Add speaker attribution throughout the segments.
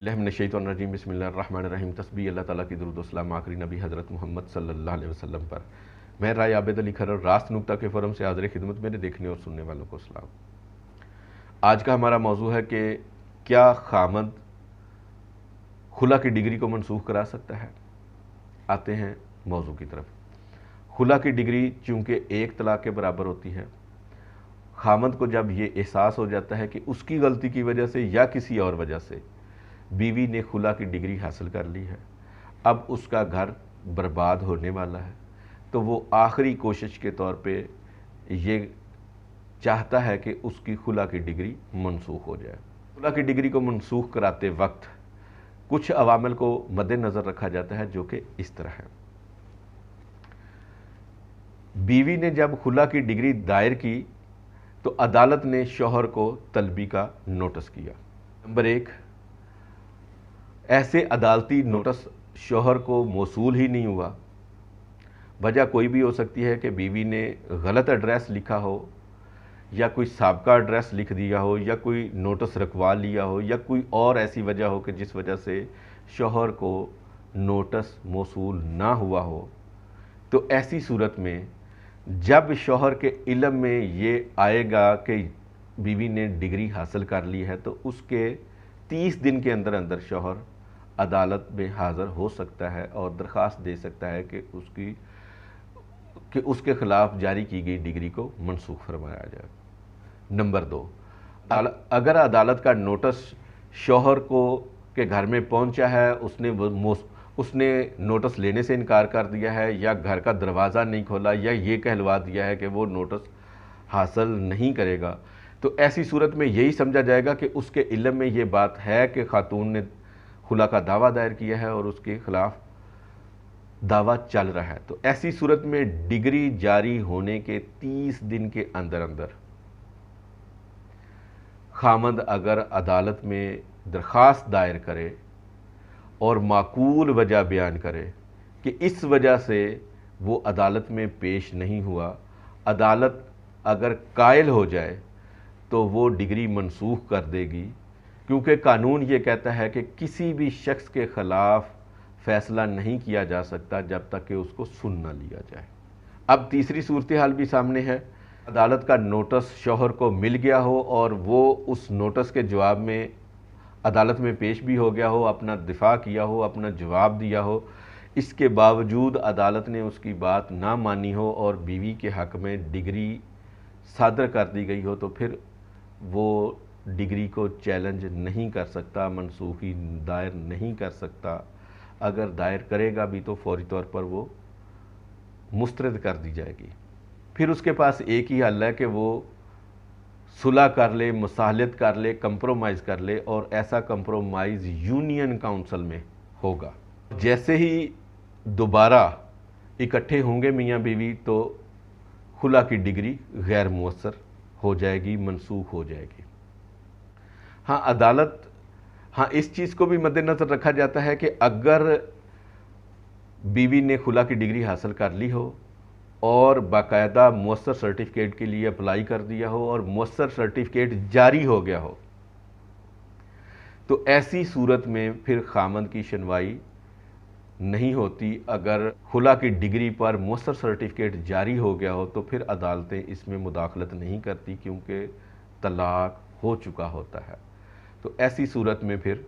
Speaker 1: बिस्मिल्लाहिर्रहमानिर्रहीम बिस्मिल्लाहिर्रहमानिर्रहीम तस्बीह अल्लाह ताला की दुरूद व सलाम आखिरी नबी हज़रत मोहम्मद सल्लल्लाहु अलैहि वसल्लम पर। मैं राय आबिद अली खरर रास्त नुक्ता के फोरम से हाज़िर खिदमत मेरे देखने और सुनने वालों को सलाम। आज का हमारा मौजू है कि क्या खामद खुला की डिग्री को मनसूख करा सकता है। आते हैं मौजू की तरफ। खुला की डिग्री चूँकि एक तलाक के बराबर होती है, खामद को जब ये एहसास हो जाता है कि उसकी गलती की वजह से या किसी और वजह से बीवी ने खुला की डिग्री हासिल कर ली है, अब उसका घर बर्बाद होने वाला है, तो वो आखिरी कोशिश के तौर पे ये चाहता है कि उसकी खुला की डिग्री मनसूख हो जाए। खुला की डिग्री को मनसूख कराते वक्त कुछ अवामिल को मद्देनज़र रखा जाता है, जो कि इस तरह है। बीवी ने जब खुला की डिग्री दायर की तो अदालत ने शौहर को तलबी का नोटिस किया। नंबर 1, ऐसे अदालती नोटिस शौहर को मौसूल ही नहीं हुआ। वजह कोई भी हो सकती है कि बीवी ने गलत एड्रेस लिखा हो, या कोई साबका एड्रेस लिख दिया हो, या कोई नोटिस रखवा लिया हो, या कोई और ऐसी वजह हो कि जिस वजह से शौहर को नोटिस मौसूल ना हुआ हो। तो ऐसी सूरत में जब शौहर के इल्म में ये आएगा कि बीवी ने डिग्री हासिल कर ली है, तो उसके 30 दिन के अंदर अंदर शौहर अदालत में हाज़िर हो सकता है और दरख्वास्त दे सकता है कि उसके ख़िलाफ़ जारी की गई डिग्री को मनसूख फरमाया जाए। नंबर 2, अगर अदालत का नोटिस शौहर को के घर में पहुंचा है, उसने नोटिस लेने से इनकार कर दिया है, या घर का दरवाज़ा नहीं खोला, या ये कहलवा दिया है कि वो नोटिस हासिल नहीं करेगा, तो ऐसी सूरत में यही समझा जाएगा कि उसके इल्म में ये बात है कि खातून ने खुला का दावा दायर किया है और उसके खिलाफ दावा चल रहा है। तो ऐसी सूरत में डिग्री जारी होने के 30 दिन के अंदर अंदर खामद अगर अदालत में दरख्वास्त दायर करे और माकूल वजह बयान करे कि इस वजह से वो अदालत में पेश नहीं हुआ, अदालत अगर कायल हो जाए तो वो डिग्री मनसूख कर देगी, क्योंकि कानून ये कहता है कि किसी भी शख्स के ख़िलाफ़ फ़ैसला नहीं किया जा सकता जब तक कि उसको सुन न लिया जाए। अब तीसरी सूरत हाल भी सामने है। अदालत का नोटिस शौहर को मिल गया हो और वो उस नोटिस के जवाब में अदालत में पेश भी हो गया हो, अपना दिफा किया हो, अपना जवाब दिया हो, इसके बावजूद अदालत ने उसकी बात ना मानी हो और बीवी के हक़ में डिग्री सादर कर दी गई हो, तो फिर वो डिग्री को चैलेंज नहीं कर सकता, मनसूखी दायर नहीं कर सकता। अगर दायर करेगा भी तो फौरी तौर पर वो मुस्तरद कर दी जाएगी। फिर उसके पास एक ही हल है कि वो सुलह कर ले, मुसाहलत कर ले, कंप्रोमाइज़ कर ले, और ऐसा कंप्रोमाइज़ यूनियन काउंसिल में होगा। जैसे ही दोबारा इकट्ठे होंगे मियाँ बीवी, तो खुला की डिग्री गैर मुअस्सर हो जाएगी, मनसूख हो जाएगी। इस चीज़ को भी मद्देनज़र रखा जाता है कि अगर बीवी ने खुला की डिग्री हासिल कर ली हो और बाकायदा मुअस्सर सर्टिफिकेट के लिए अप्लाई कर दिया हो और मुअस्सर सर्टिफिकेट जारी हो गया हो, तो ऐसी सूरत में फिर खामद की सुनवाई नहीं होती। अगर खुला की डिग्री पर मुअस्सर सर्टिफिकेट जारी हो गया हो तो फिर अदालतें इसमें मुदाखलत नहीं करती, क्योंकि तलाक हो चुका होता है। तो ऐसी सूरत में फिर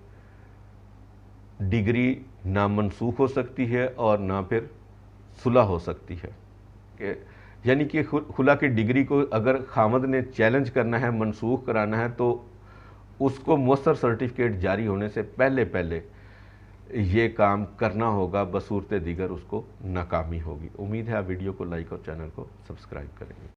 Speaker 1: डिग्री ना मनसूख हो सकती है और ना फिर सुलह हो सकती है। यानी कि खुला की डिग्री को अगर खामद ने चैलेंज करना है, मनसूख कराना है, तो उसको मुअस्सर सर्टिफिकेट जारी होने से पहले पहले ये काम करना होगा, बसूरत दीगर उसको नाकामी होगी। उम्मीद है आप वीडियो को लाइक और चैनल को सब्सक्राइब करेंगे।